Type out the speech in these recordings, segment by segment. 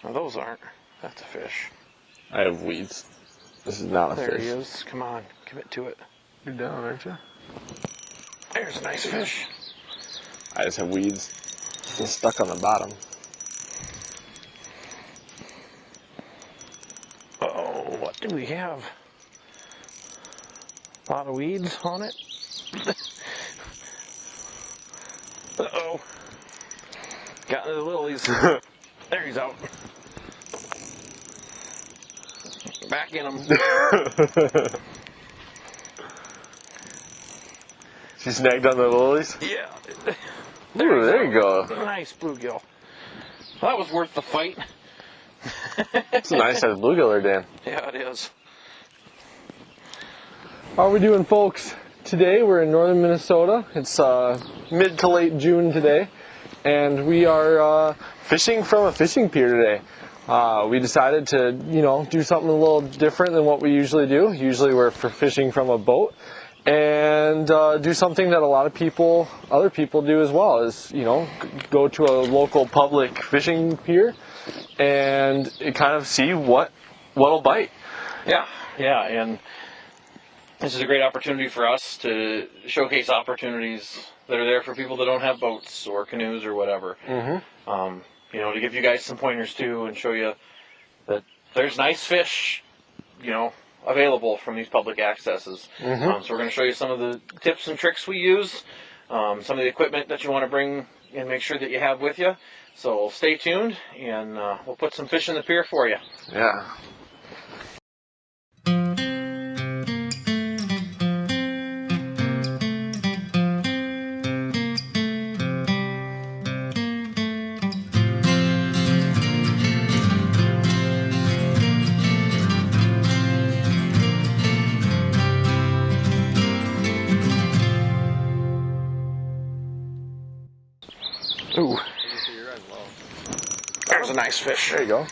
No, those aren't. That's a fish. I have weeds. This is not a fish. There he is. Come on, commit to it. You're down, aren't you? There's a nice fish. I just have weeds. It's stuck on the bottom. Uh-oh, what do we have? A lot of weeds on it. Uh-oh. Got into the lilies. There he's out. Back in him. She snagged on the lilies? Yeah. Ooh, there you go. Nice bluegill. That was worth the fight. It's a nice size bluegill there, Dan. Yeah, it is. How are we doing, folks? Today we're in northern Minnesota. It's mid to late June today, and we are fishing from a fishing pier today. We decided to, do something a little different than what we usually do. Usually we're fishing from a boat, and do something that a lot of other people do as well, is, go to a local public fishing pier and kind of see what'll bite. Yeah, and this is a great opportunity for us to showcase opportunities that are there for people that don't have boats or canoes or whatever. Mm-hmm. To give you guys some pointers too, and show you that there's nice fish, available from these public accesses. Mm-hmm. So we're going to show you some of the tips and tricks we use, some of the equipment that you want to bring and make sure that you have with you. So stay tuned, and we'll put some fish in the pier for you. Yeah. Ooh. There's a nice fish. There you go.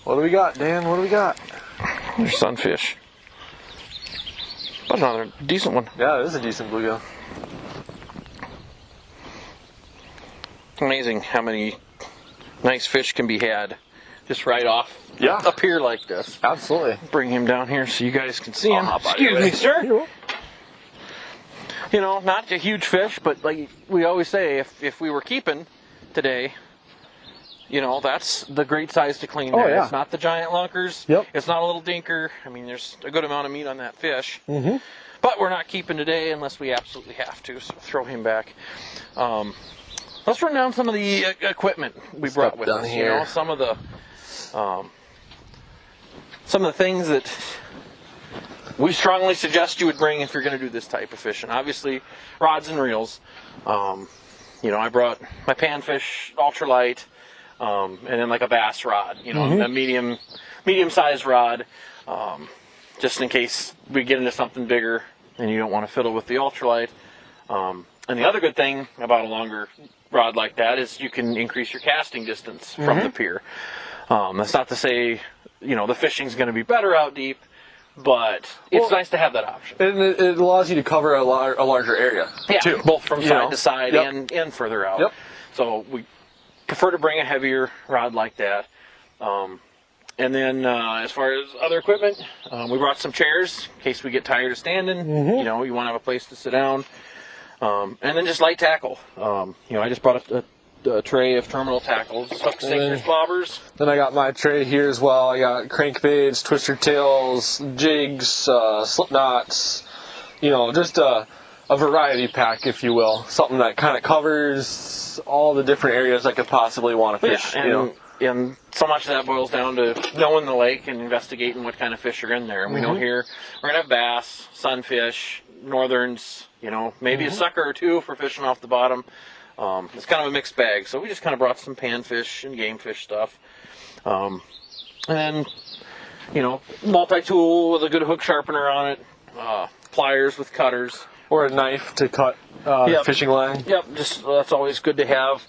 What do we got, Dan? What do we got? There's sunfish. But another decent one. Yeah, it is a decent bluegill. Amazing how many nice fish can be had just right off a pier like this. Absolutely. Bring him down here so you guys can see him. Excuse me, sir. Not a huge fish, but like we always say, if we were keeping today, that's the great size to clean there. Yeah. It's not the giant lunkers. Yep. It's not a little dinker. I mean, there's a good amount of meat on that fish. Mm-hmm. But we're not keeping today unless we absolutely have to, so throw him back. Let's run down some of the equipment we brought with us. Here. Some of the things that we strongly suggest you would bring if you're going to do this type of fishing. Obviously, rods and reels. I brought my panfish ultralight, and then like a bass rod. A medium-sized rod, just in case we get into something bigger and you don't want to fiddle with the ultralight. And the other good thing about a longer rod like that is you can increase your casting distance from the pier. That's not to say, the fishing's going to be better out deep, but it's nice to have that option. And it allows you to cover a larger area, too. Both from side to side and further out. Yep. So we prefer to bring a heavier rod like that. And then as far as other equipment, we brought some chairs in case we get tired of standing. Mm-hmm. You want to have a place to sit down. And then just light tackle. I just brought a tray of terminal tackles, hooks, sinkers, bobbers. Then I got my tray here as well. I got crankbaits, twister tails, jigs, slip knots. Just a variety pack, if you will. Something that kind of covers all the different areas I could possibly want to fish. And so much of that boils down to knowing the lake and investigating what kind of fish are in there. And we know here we're going to have bass, sunfish, northerns, maybe a sucker or two for fishing off the bottom. It's kind of a mixed bag. So we just kind of brought some panfish and game fish stuff. And then, multi-tool with a good hook sharpener on it, pliers with cutters. Or a knife to cut fishing line. Yep, that's always good to have.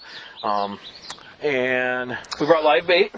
And we brought live bait.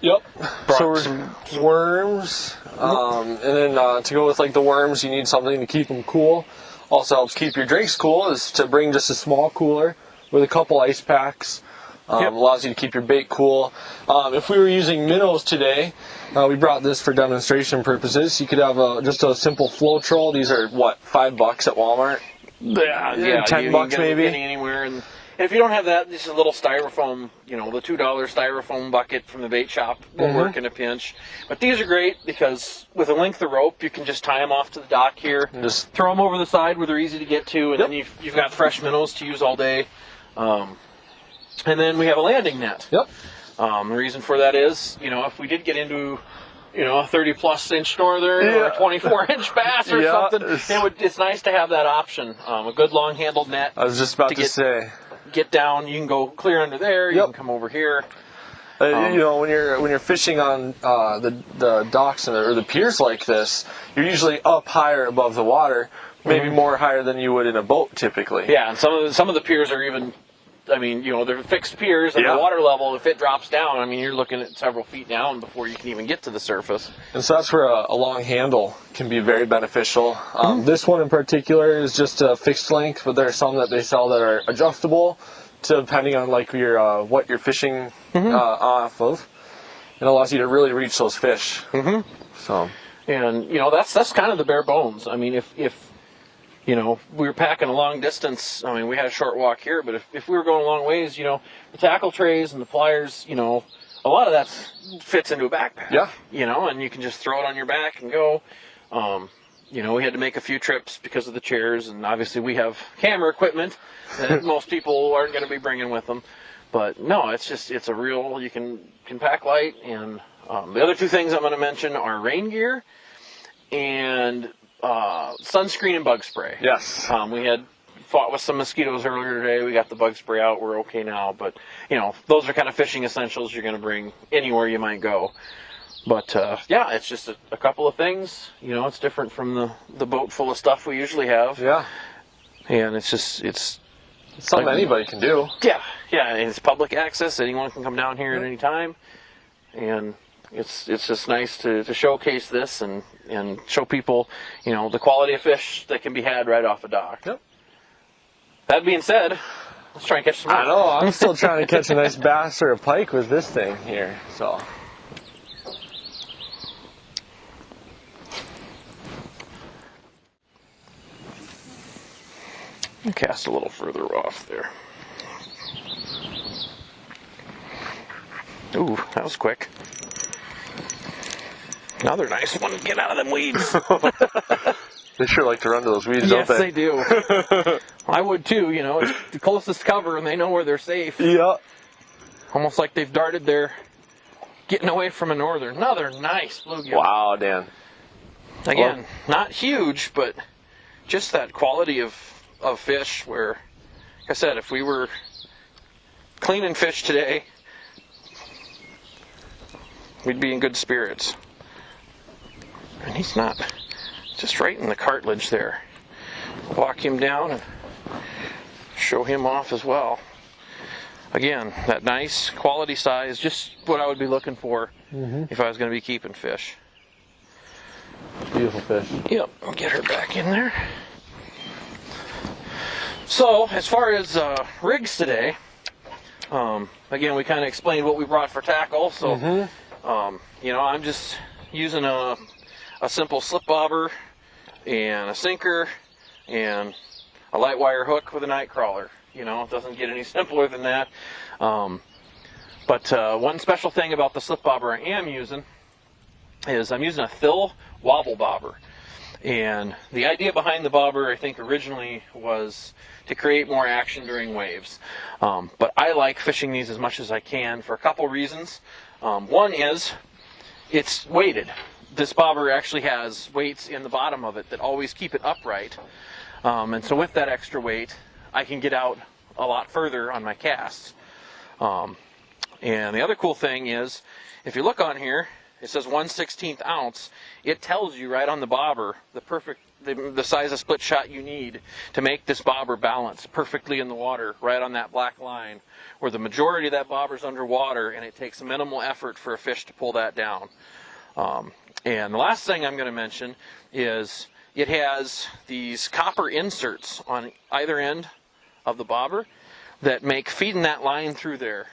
Yep. Brought So some worms, and then to go with like the worms, you need something to keep them cool. Also helps keep your drinks cool is to bring just a small cooler with a couple ice packs. Allows you to keep your bait cool. If we were using minnows today, we brought this for demonstration purposes. You could have just a simple flow troll. These are what, $5 at Walmart? Yeah, $10 you maybe. Getting anywhere, and if you don't have that, this is a little styrofoam. You know, the $2 styrofoam bucket from the bait shop will work in a pinch. But these are great because with a length of rope, you can just tie them off to the dock here, And just throw them over the side where they're easy to get to, and then you've got fresh minnows to use all day. And then we have a landing net. Yep. The reason for that is, you know, if we did get into, you know, a 30-plus inch northern or a 24-inch bass or something, it's nice to have that option. A good long-handled net. I was just about to say. Get down. You can go clear under there. You can come over here. You know, when you're fishing on the docks or the piers like this, you're usually up higher above the water, maybe more higher than you would in a boat typically. Yeah, and some of the piers are even. I mean, you know, they're fixed piers, and the water level, if it drops down, I mean, you're looking at several feet down before you can even get to the surface. And so that's where a long handle can be very beneficial. This one in particular is just a fixed length, but there are some that they sell that are adjustable, depending on like your what you're fishing off of. It allows you to really reach those fish. So, and you know, that's kind of the bare bones. I mean, if you know, we were packing a long distance. I mean, we had a short walk here, but if we were going a long ways, you know, the tackle trays and the pliers, you know, a lot of that fits into a backpack. Yeah. You know, and you can just throw it on your back and go. You know, we had to make a few trips because of the chairs, and obviously we have camera equipment that most people aren't going to be bringing with them. But no, it's a real, you can pack light. And the other two things I'm going to mention are rain gear and sunscreen and bug spray. yes. We had fought with some mosquitoes earlier today. We got the bug spray out. We're okay now. But, you know, those are kind of fishing essentials you're going to bring anywhere you might go. But, yeah, it's just a couple of things. You know, it's different from the boat full of stuff we usually have. Yeah. And it's something anybody can do. Yeah, and it's public access. Anyone can come down here at any time. And it's just nice to showcase this and show people, you know, the quality of fish that can be had right off a dock. Yep. That being said, let's try and catch some more. I know. I'm still trying to catch a nice bass or a pike with this thing here. So. Cast a little further off there. Ooh, that was quick. Another nice one. Get out of them weeds. They sure like to run to those weeds, Yes, don't they do. I would too, you know. It's the closest cover and they know where they're safe. Yeah. Almost like they've darted there, getting away from a northern. Another nice bluegill. Wow, Dan. Again, not huge, but just that quality of fish where, like I said, if we were cleaning fish today, we'd be in good spirits. And he's not. Just right in the cartilage there. Walk him down and show him off as well. Again, that nice quality size, just what I would be looking for if I was going to be keeping fish. Beautiful fish. Yep, I'll get her back in there. So, as far as rigs today, again, we kind of explained what we brought for tackle. So, you know, I'm just using a simple slip bobber and a sinker and a light wire hook with a night crawler. You know, it doesn't get any simpler than that. But one special thing about the slip bobber I am using is I'm using a Thill wobble bobber. And the idea behind the bobber, I think, originally was to create more action during waves. But I like fishing these as much as I can for a couple reasons. One is it's weighted. This bobber actually has weights in the bottom of it that always keep it upright. And so with that extra weight, I can get out a lot further on my casts. And the other cool thing is, if you look on here, it says 1/16 ounce. It tells you right on the bobber the size of split shot you need to make this bobber balance perfectly in the water, right on that black line, where the majority of that bobber's underwater, and it takes minimal effort for a fish to pull that down. And the last thing I'm going to mention is it has these copper inserts on either end of the bobber that make feeding that line through there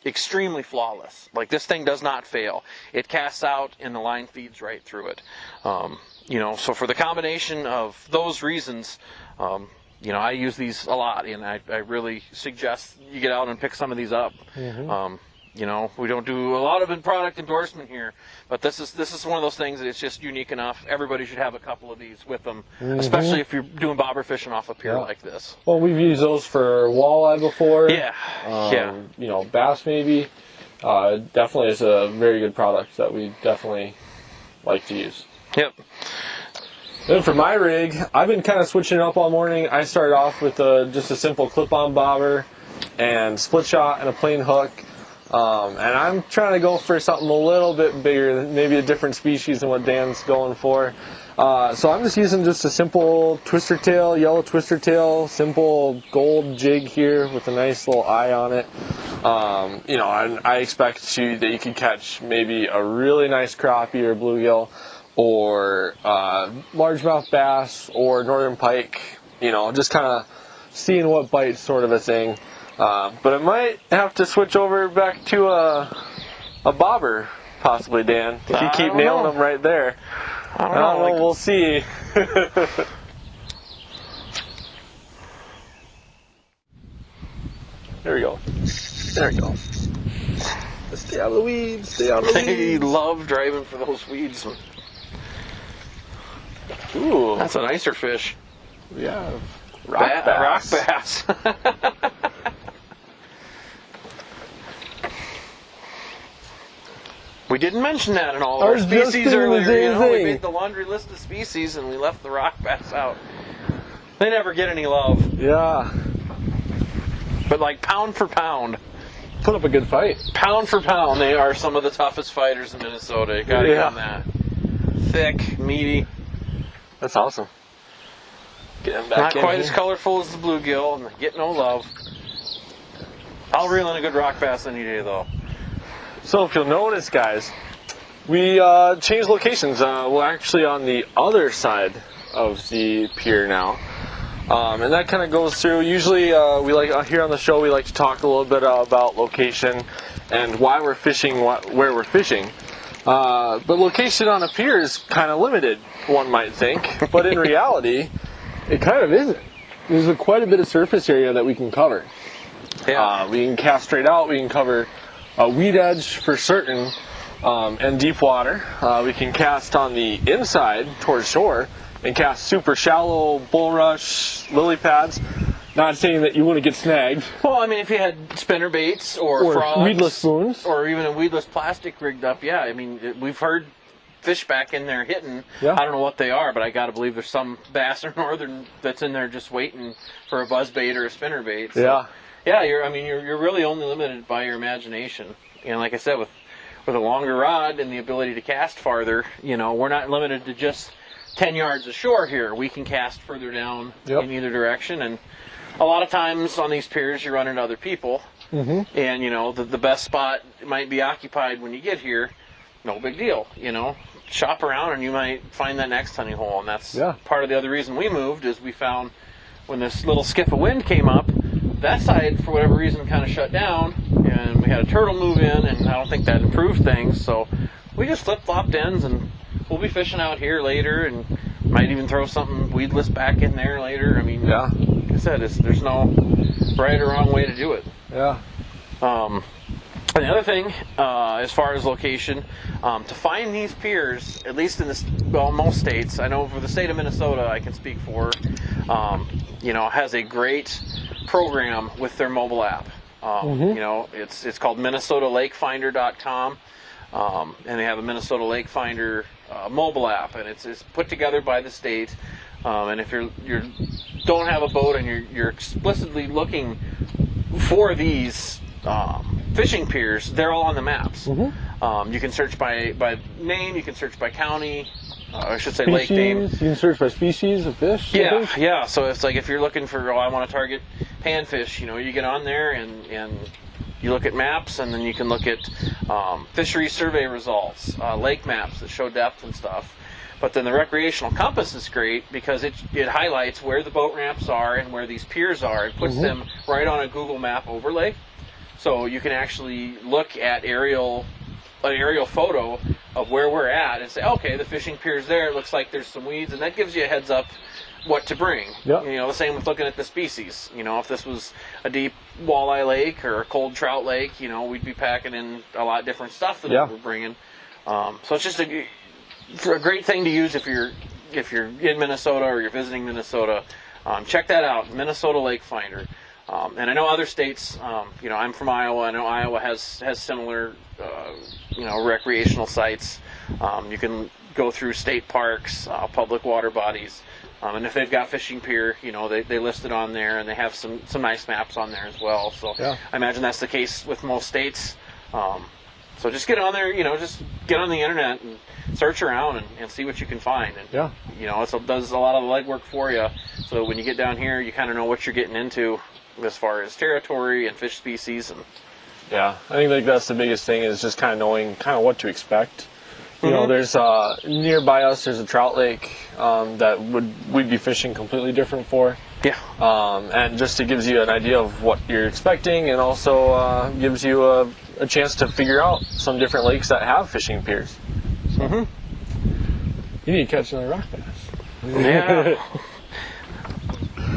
extremely flawless. Like, this thing does not fail. It casts out and the line feeds right through it. So for the combination of those reasons, I use these a lot, and I really suggest you get out and pick some of these up. We don't do a lot of product endorsement here, but this is one of those things that it's just unique enough. Everybody should have a couple of these with them, especially if you're doing bobber fishing off a pier like this. Well, we've used those for walleye before. Yeah. Bass maybe. Definitely is a very good product that we definitely like to use. Yep. Then for my rig, I've been kind of switching it up all morning. I started off with just a simple clip-on bobber and split shot and a plain hook. And I'm trying to go for something a little bit bigger, maybe a different species than what Dan's going for. So I'm just using just a simple twister tail, yellow twister tail, simple gold jig here with a nice little eye on it. And I expect that you can catch maybe a really nice crappie or bluegill, or largemouth bass or northern pike. Just kind of seeing what bites, sort of a thing. But I might have to switch over back to a bobber, possibly, Dan. If you keep nailing them right there. I don't know. We'll see. There we go. There we go. Stay out of the weeds. Stay out of the weeds. They love driving for those weeds. Ooh. That's a nicer fish. Yeah. Rock bass. We didn't mention that in all of our species earlier. We made the laundry list of species and we left the rock bass out. They never get any love. Yeah. But like pound for pound, put up a good fight. Pound for pound, they are some of the toughest fighters in Minnesota. You gotta give them that. Thick, meaty. That's awesome. Get them back Not quite as colorful as the bluegill, and they get no love. I'll reel in a good rock bass any day, though. So if you'll notice, guys, we changed locations. We're actually on the other side of the pier now. And that kind of goes through, usually we like here on the show, we like to talk a little bit about location and why we're fishing, where we're fishing. But location on a pier is kind of limited, one might think, but in reality, it kind of isn't. There's quite a bit of surface area that we can cover. Yeah. We can cast straight out, we can cover a weed edge for certain, and deep water. We can cast on the inside towards shore and cast super shallow bulrush, lily pads. Not saying that you wouldn't get snagged. Well, I mean, if you had spinner baits or frogs, weedless spoons, or even a weedless plastic rigged up, yeah. I mean, we've heard fish back in there hitting. Yeah. I don't know what they are, but I got to believe there's some bass or northern that's in there just waiting for a buzz bait or a spinner bait. So, yeah. Yeah, you're really only limited by your imagination. And like I said, with a longer rod and the ability to cast farther, we're not limited to just 10 yards ashore here. We can cast further down in either direction. And a lot of times on these piers, you run into other people. Mm-hmm. And, the best spot might be occupied when you get here. No big deal, Shop around and you might find that next honey hole. And that's part of the other reason we moved, is we found when this little skiff of wind came up, that side, for whatever reason, kind of shut down, and we had a turtle move in, and I don't think that improved things, so we just flip-flopped ends, and we'll be fishing out here later, and might even throw something weedless back in there later. I mean, like I said, there's no right or wrong way to do it. Yeah. And the other thing, as far as location, to find these piers, at least in most states, I know for the state of Minnesota I can speak for, has a great program with their mobile app. It's called MinnesotaLakeFinder.com, and they have a Minnesota Lake Finder mobile app, and it's put together by the state. And if you don't have a boat and you're explicitly looking for these fishing piers, they're all on the maps. Mm-hmm. You can search by name. You can search by county. I should say lake name. You can search by species of fish. Yeah, yeah. So it's like if you're looking for, I want to target panfish, you get on there and you look at maps, and then you can look at fishery survey results, lake maps that show depth and stuff. But then the recreational compass is great because it highlights where the boat ramps are and where these piers are. It puts them right on a Google map overlay. So you can actually look at an aerial photo of where we're at and say, okay, the fishing pier's there. It looks like there's some weeds, and that gives you a heads up what to bring. Yep. The same with looking at the species. If this was a deep walleye lake or a cold trout lake, we'd be packing in a lot different stuff than what we're bringing. So it's just a great thing to use if you're in Minnesota or you're visiting Minnesota. Check that out, Minnesota Lake Finder. And I know other states. I'm from Iowa. I know Iowa has similar recreational sites. You can go through state parks, public water bodies, and if they've got fishing pier, they list it on there, and they have some nice maps on there as well. So I imagine that's the case with most states. So just get on there, just get on the internet and search around and see what you can find. And it does a lot of the legwork for you. So when you get down here, you kind of know what you're getting into as far as territory and fish species. And I think that's the biggest thing, is just kind of knowing what to expect. There's nearby us. There's a trout lake that we'd be fishing completely different for. Yeah. And just it gives you an idea of what you're expecting, and also gives you a chance to figure out some different lakes that have fishing piers. So. You need to catch another rock bass. Yeah.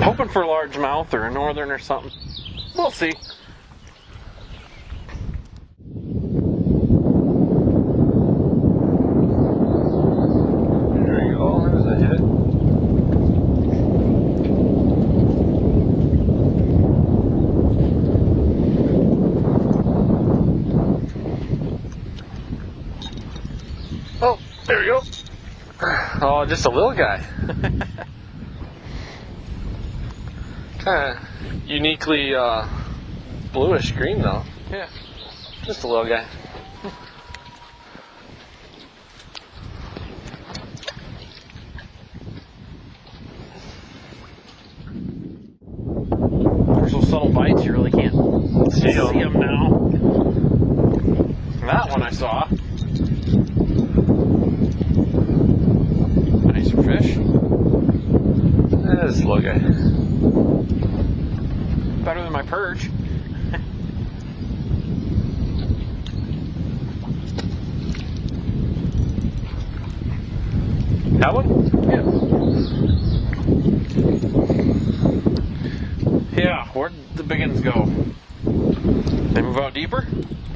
Hoping for a largemouth or a northern or something. We'll see. There you go. There's a hit. Oh, there we go. Oh, just a little guy. Kind of uniquely bluish green though. Yeah. Just a little guy. There's those subtle bites, you really can't see them now. That one I saw. Nicer fish. This little guy. Better than my perch. That one? Yeah. Yeah, where'd the big ones go? They move out deeper?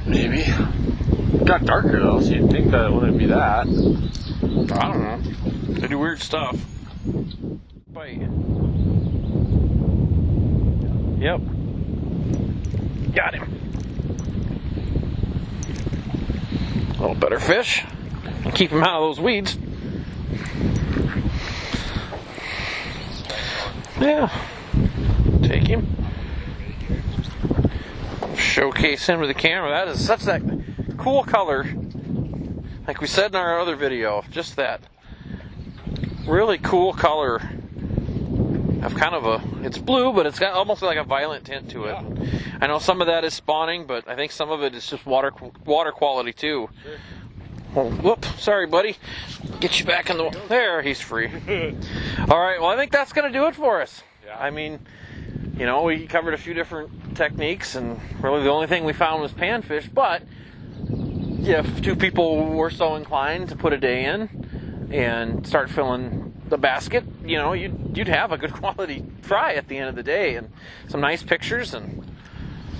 Maybe. It got darker though, so you'd think that it wouldn't be that. I don't know. They do weird stuff. Bite. Yep. Got him. A little better fish. And keep him out of those weeds. Yeah. Take him. Showcase him to the camera. That is such that cool color. Like we said in our other video, just that really cool color of kind of it's blue, but it's got almost like a violet tint to it. Yeah. I know some of that is spawning, but I think some of it is just water quality too. Sure. Oh, whoop, sorry buddy. Get you back in the, there, he's free. Alright, well I think that's going to do it for us. Yeah. I mean, we covered a few different techniques, and really the only thing we found was panfish, but if two people were so inclined to put a day in and start filling the basket, you'd have a good quality fry at the end of the day, and some nice pictures. And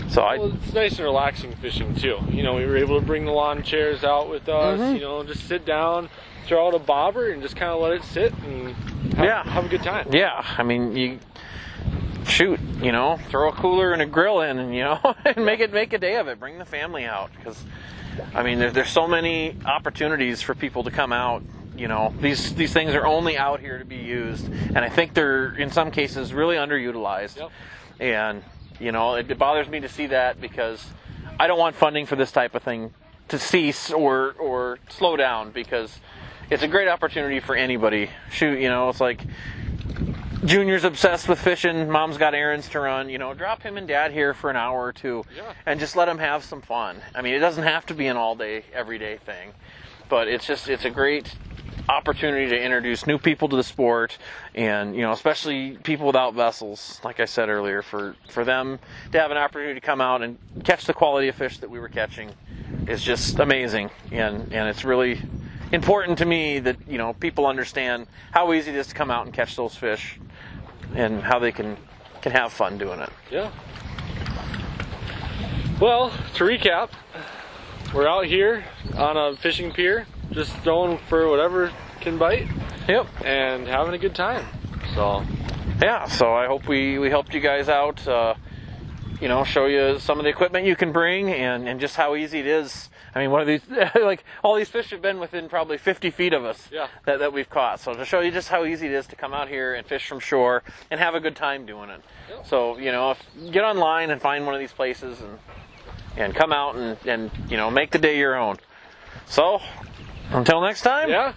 so it's nice and relaxing fishing too. We were able to bring the lawn chairs out with us. Just sit down, throw out a bobber, and just kind of let it sit and have a good time. Yeah, I mean throw a cooler and a grill in, and and make a day of it. Bring the family out, because I mean there's so many opportunities for people to come out. These things are only out here to be used, and I think they're in some cases really underutilized. Yep. And it bothers me to see that, because I don't want funding for this type of thing cease or slow down, because it's a great opportunity for anybody. Shoot, it's like Junior's obsessed with fishing, Mom's got errands to run, drop him and Dad here for an hour or two and just let him have some fun. I mean, it doesn't have to be an all day, everyday thing, but it's a great opportunity to introduce new people to the sport, and especially people without vessels, like I said earlier, for them to have an opportunity to come out and catch the quality of fish that we were catching is just amazing. And it's really important to me that people understand how easy it is to come out and catch those fish, and how they can have fun doing it. Yeah. Well, to recap, we're out here on a fishing pier, just throwing for whatever can bite. Yep. And having a good time. So yeah, so I hope we helped you guys out, show you some of the equipment you can bring, and just how easy it is. I mean, one of these, like, all these fish have been within probably 50 feet of us that we've caught. So to show you just how easy it is to come out here and fish from shore and have a good time doing it. Yep. So, get online and find one of these places and come out and make the day your own. So, until next time,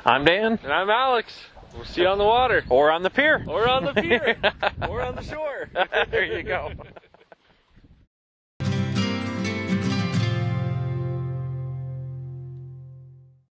I'm Dan. And I'm Alex. We'll see you on the water. Or on the pier. Or on the pier. Or on the shore. There you go.